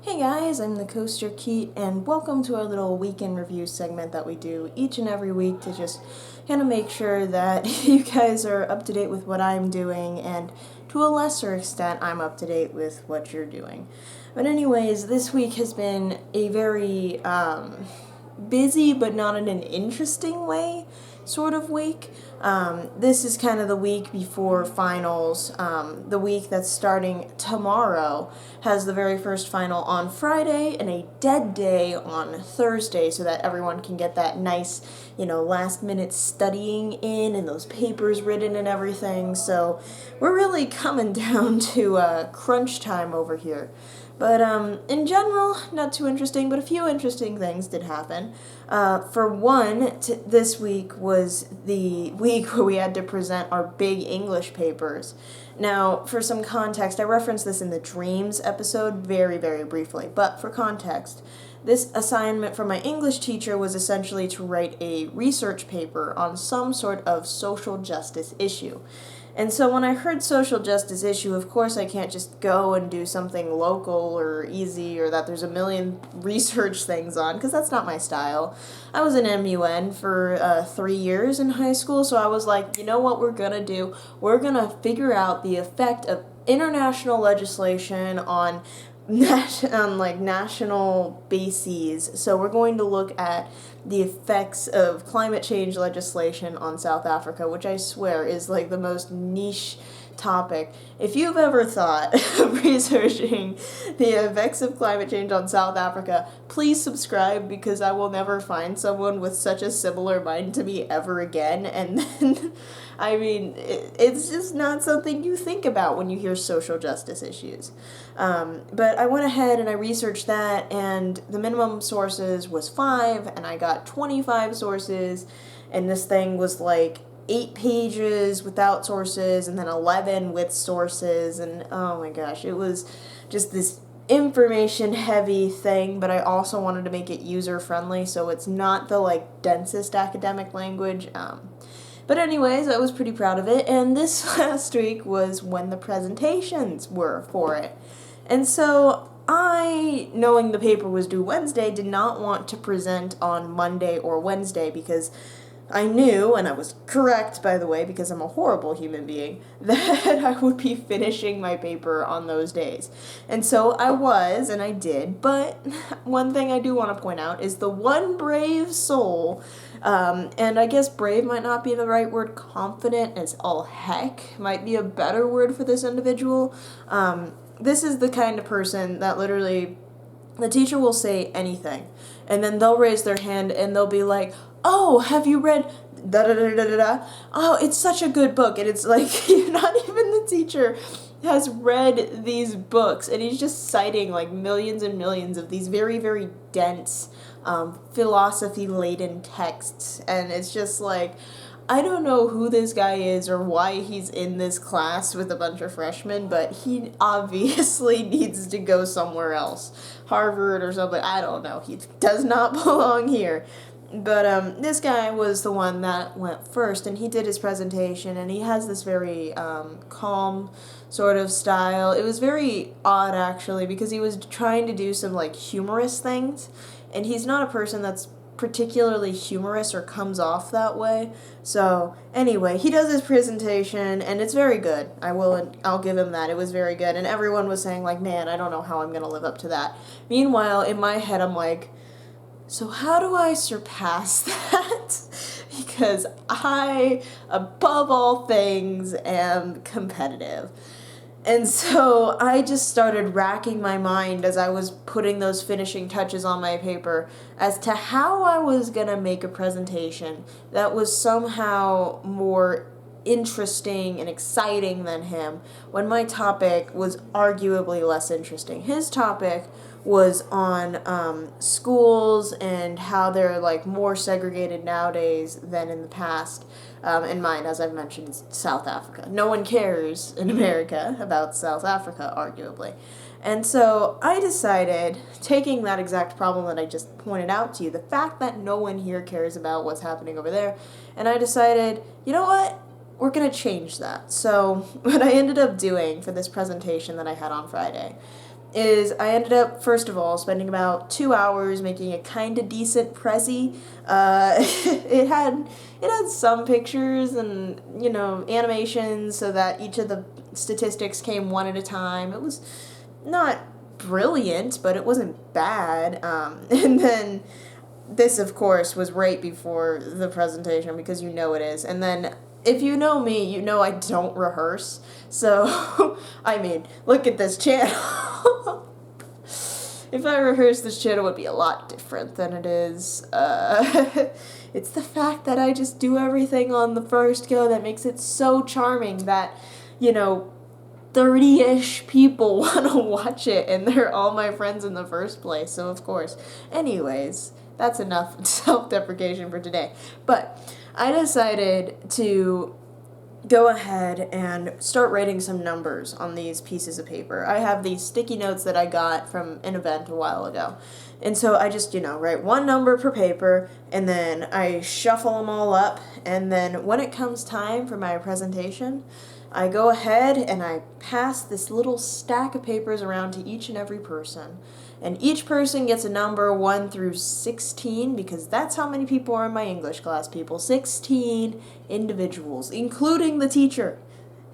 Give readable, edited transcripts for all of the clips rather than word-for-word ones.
Hey guys, I'm the Coaster Keat, and welcome to our little weekend review segment that we do each and every week to just kind of make sure that you guys are up to date with what I'm doing, and to a lesser extent, I'm up to date with what you're doing. But anyways, this week has been a very busy, but not in an interesting way, sort of week. This is kind of the week before finals. The week that's starting tomorrow has the very first final on Friday and a dead day on Thursday so that everyone can get that nice, last minute studying in and those papers written and everything. So we're really coming down to crunch time over here. But in general, not too interesting, but a few interesting things did happen. For one, this week was the week where we had to present our big English papers. Now, for some context, I referenced this in the Dreams episode very, very briefly, but for context, this assignment from my English teacher was essentially to write a research paper on some sort of social justice issue. And so when I heard social justice issue, of course I can't just go and do something local or easy or that there's a million research things on, because that's not my style. I was an MUN for 3 years in high school, so I was like, you know what we're gonna do? We're gonna figure out the effect of international legislation on national bases. So we're going to look at the effects of climate change legislation on South Africa, which I swear is like the most niche topic. If you've ever thought of researching the effects of climate change on South Africa, please subscribe, because I will never find someone with such a similar mind to me ever again. And then, it's just not something you think about when you hear social justice issues. But I went ahead and I researched that, and the minimum sources was 5, and I got 25 sources, and this thing was like 8 pages without sources and then 11 with sources, and oh my gosh, it was just this information heavy thing, but I also wanted to make it user friendly so it's not the densest academic language. But anyways, I was pretty proud of it, and this last week was when the presentations were for it. And so I, knowing the paper was due Wednesday, did not want to present on Monday or Wednesday, because I knew, and I was correct, by the way, because I'm a horrible human being, that I would be finishing my paper on those days. And so I was, and I did, but one thing I do want to point out is the one brave soul, and I guess brave might not be the right word, confident as all heck might be a better word for this individual. This is the kind of person that literally, the teacher will say anything, and then they'll raise their hand and they'll be like, oh, have you read da da da da da da? Oh, it's such a good book. And it's like, not even the teacher has read these books, and he's just citing millions and millions of these very, very dense, philosophy-laden texts. And it's just like, I don't know who this guy is or why he's in this class with a bunch of freshmen, but he obviously needs to go somewhere else. Harvard or something, I don't know. He does not belong here. But this guy was the one that went first, and he did his presentation, and he has this very calm sort of style. It was very odd, actually, because he was trying to do some humorous things, and he's not a person that's particularly humorous or comes off that way. So anyway, he does his presentation, and it's very good. I'll give him that. It was very good, and everyone was saying man, I don't know how I'm gonna live up to that. Meanwhile, in my head, I'm like, so how do I surpass that? Because I, above all things, am competitive. And so I just started racking my mind as I was putting those finishing touches on my paper as to how I was going to make a presentation that was somehow more interesting and exciting than him, when my topic was arguably less interesting. His topic was on schools and how they're more segregated nowadays than in the past. And mine, as I've mentioned, is South Africa. No one cares in America about South Africa, arguably. And so I decided, taking that exact problem that I just pointed out to you, the fact that no one here cares about what's happening over there, and I decided, you know what? We're going to change that. So what I ended up doing for this presentation that I had on Friday is I ended up, first of all, spending about 2 hours making a kind of decent Prezi. It had some pictures and, animations so that each of the statistics came one at a time. It was not brilliant, but it wasn't bad. And then this, of course, was right before the presentation, because it is. And then, if you know me, you know I don't rehearse. So, I mean, look at this channel. If I rehearsed, this channel would be a lot different than it is. It's the fact that I just do everything on the first go that makes it so charming that, 30-ish people want to watch it, and they're all my friends in the first place, so of course. Anyways, that's enough self-deprecation for today. But I decided to go ahead and start writing some numbers on these pieces of paper. I have these sticky notes that I got from an event a while ago. And so I just, write one number per paper, and then I shuffle them all up, and then when it comes time for my presentation, I go ahead and I pass this little stack of papers around to each and every person. And each person gets a number 1 through 16, because that's how many people are in my English class, people. 16 individuals, including the teacher.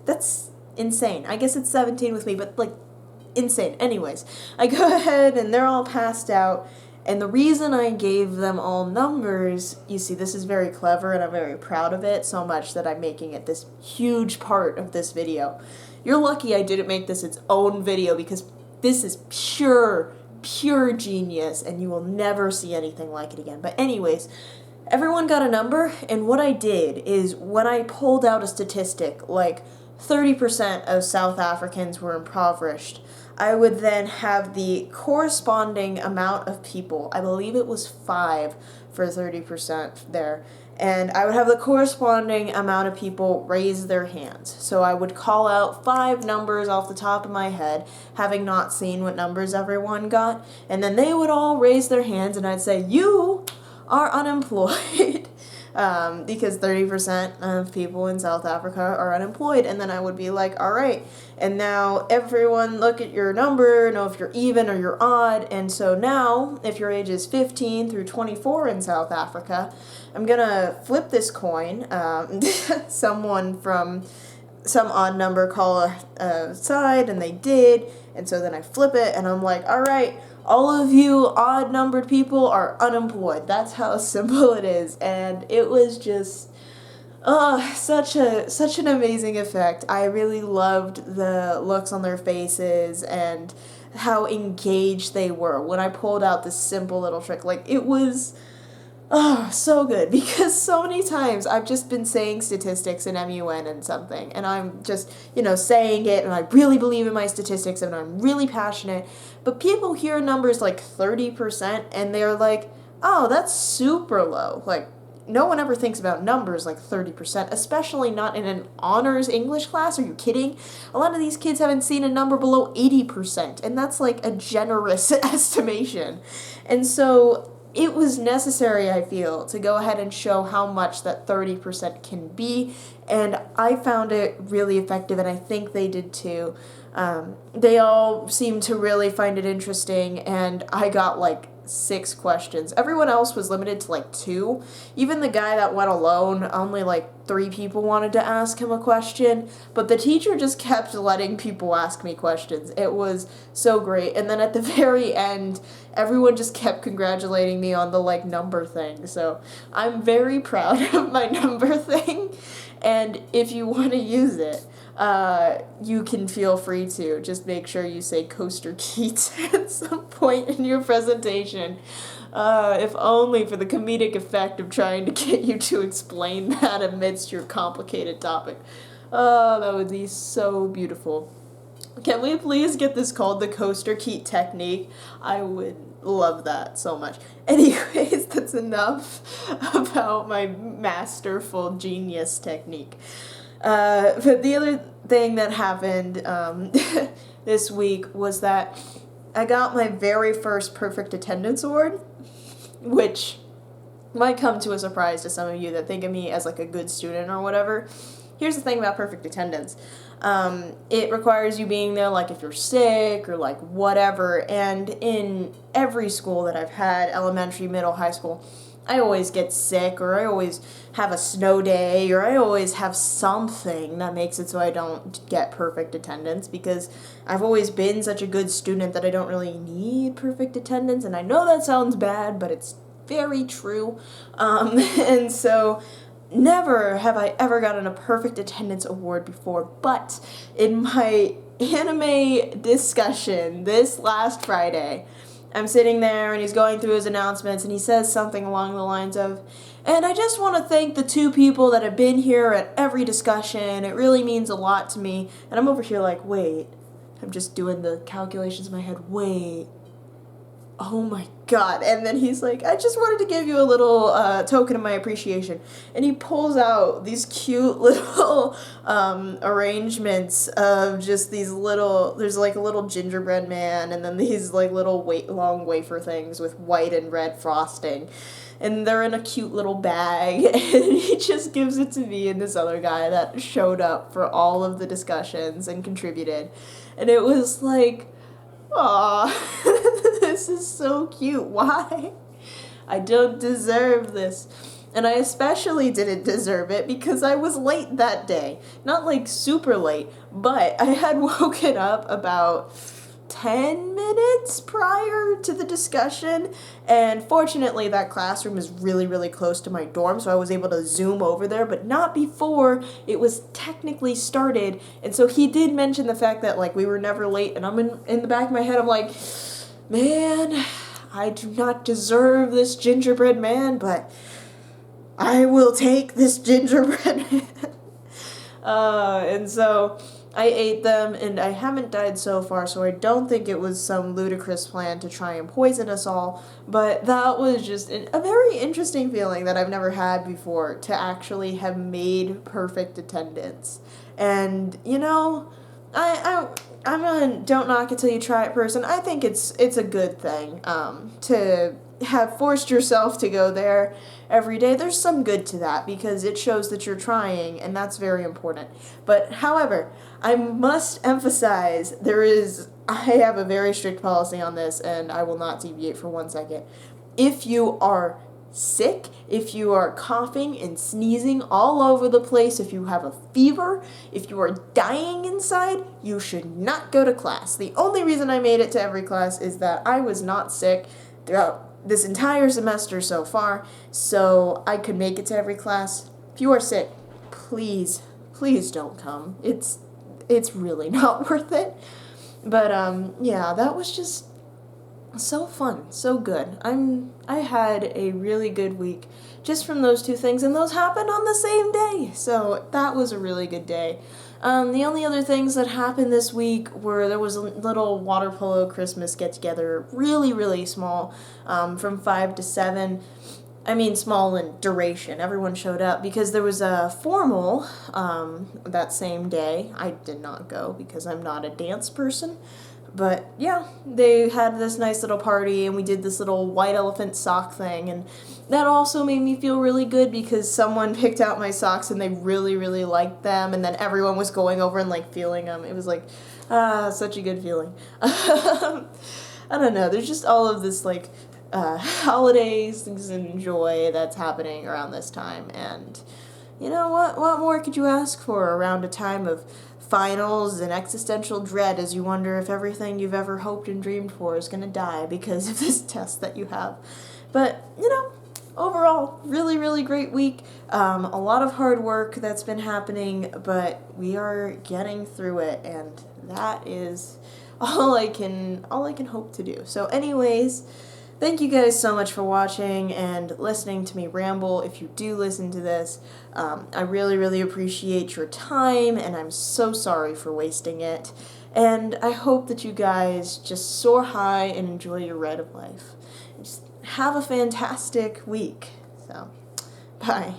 That's insane. I guess it's 17 with me, but, insane. Anyways, I go ahead and they're all passed out. And the reason I gave them all numbers, you see, this is very clever and I'm very proud of it, so much that I'm making it this huge part of this video. You're lucky I didn't make this its own video, because this is pure genius, and you will never see anything like it again. But anyways, everyone got a number, and what I did is, when I pulled out a statistic, 30% of South Africans were impoverished, I would then have the corresponding amount of people, I believe it was 5 for 30% there, and I would have the corresponding amount of people raise their hands. So I would call out 5 numbers off the top of my head, having not seen what numbers everyone got, and then they would all raise their hands, and I'd say, "You are unemployed." Because 30% of people in South Africa are unemployed, and then I would be like, all right, and now everyone look at your number, know if you're even or you're odd, and so now, if your age is 15 through 24 in South Africa, I'm gonna flip this coin. Someone from some odd number call a side, and they did, and so then I flip it, and I'm like, all right, all of you odd-numbered people are unemployed. That's how simple it is, and it was just, such an amazing effect. I really loved the looks on their faces and how engaged they were when I pulled out this simple little trick. It was, so good, because so many times I've just been saying statistics and MUN and something, and I'm just, saying it, and I really believe in my statistics, and I'm really passionate, but people hear numbers like 30%, and they're like, oh, that's super low. No one ever thinks about numbers like 30%, especially not in an honors English class. Are you kidding? A lot of these kids haven't seen a number below 80%, and that's a generous estimation. And so it was necessary, I feel, to go ahead and show how much that 30% can be, and I found it really effective, and I think they did too. They all seemed to really find it interesting, and I got 6 questions. Everyone else was limited to 2. Even the guy that went alone, only 3 people wanted to ask him a question, but the teacher just kept letting people ask me questions. It was so great. And then at the very end, everyone just kept congratulating me on the number thing. So I'm very proud of my number thing, and if you want to use it, you can feel free to. Just make sure you say Coaster Keats at some point in your presentation. If only for the comedic effect of trying to get you to explain that amidst your complicated topic. Oh, that would be so beautiful. Can we please get this called the Coaster Keat technique? I would love that so much. Anyways, that's enough about my masterful genius technique. But the other thing that happened this week was that I got my very first perfect attendance award, which might come to a surprise to some of you that think of me as a good student or whatever. here's the thing about perfect attendance. It requires you being there, like, if you're sick or, like, whatever. And in every school that I've had, elementary, middle, high school, I always get sick, or I always have a snow day, or I always have something that makes it so I don't get perfect attendance, because I've always been such a good student that I don't really need perfect attendance. And I know that sounds bad, but it's very true. And so never have I ever gotten a perfect attendance award before, but in my anime discussion this last Friday, I'm sitting there and he's going through his announcements and he says something along the lines of, and I just want to thank the 2 people that have been here at every discussion. It really means a lot to me. And I'm over here like, wait, I'm just doing the calculations in my head. Wait. Oh my God. And then he's like, I just wanted to give you a little token of my appreciation. And he pulls out these cute little arrangements of just these little, there's like a little gingerbread man, and then these like little long wafer things with white and red frosting. And they're in a cute little bag, and he just gives it to me and this other guy that showed up for all of the discussions and contributed. And it was like, aw, this is so cute. Why? I don't deserve this. And I especially didn't deserve it because I was late that day. Not like super late, but I had woken up about 10 minutes prior to the discussion, and fortunately that classroom is really, really close to my dorm, so I was able to zoom over there, but not before it was technically started. And so he did mention the fact that, like, we were never late, and I'm in the back of my head, I'm like, man, I do not deserve this gingerbread man, but I will take this gingerbread man. And so I ate them, and I haven't died so far, so I don't think it was some ludicrous plan to try and poison us all, but that was just a very interesting feeling that I've never had before, to actually have made perfect attendance. And, you know, I'm a don't knock it till you try it person. I think it's a good thing to have forced yourself to go there every day. There's some good to that because it shows that you're trying, and that's very important. But however, I must emphasize I have a very strict policy on this, and I will not deviate for 1 second. If you are sick, if you are coughing and sneezing all over the place, if you have a fever, if you are dying inside, you should not go to class. The only reason I made it to every class is that I was not sick throughout this entire semester so far, so I could make it to every class. If you are sick, please don't come. It's really not worth it. But yeah, that was just so fun, so good. I had a really good week just from those 2 things, and those happened on the same day, so that was a really good day. The only other things that happened this week were there was a little water polo Christmas get-together, really, really small, from 5 to 7. I mean, small in duration. Everyone showed up because there was a formal that same day. I did not go because I'm not a dance person. But yeah, they had this nice little party, and we did this little white elephant sock thing, and that also made me feel really good because someone picked out my socks and they really, really liked them, and then everyone was going over and like feeling them. It was like, such a good feeling. I don't know, there's just all of this like holidays and joy that's happening around this time, and you know what more could you ask for around a time of finals and existential dread as you wonder if everything you've ever hoped and dreamed for is going to die because of this test that you have. But, you know, overall, really, really great week. A lot of hard work that's been happening, but we are getting through it, and that is all I can hope to do. So anyways, thank you guys so much for watching and listening to me ramble. If you do listen to this, I really, really appreciate your time, and I'm so sorry for wasting it. And I hope that you guys just soar high and enjoy your ride of life. Just have a fantastic week. So, bye.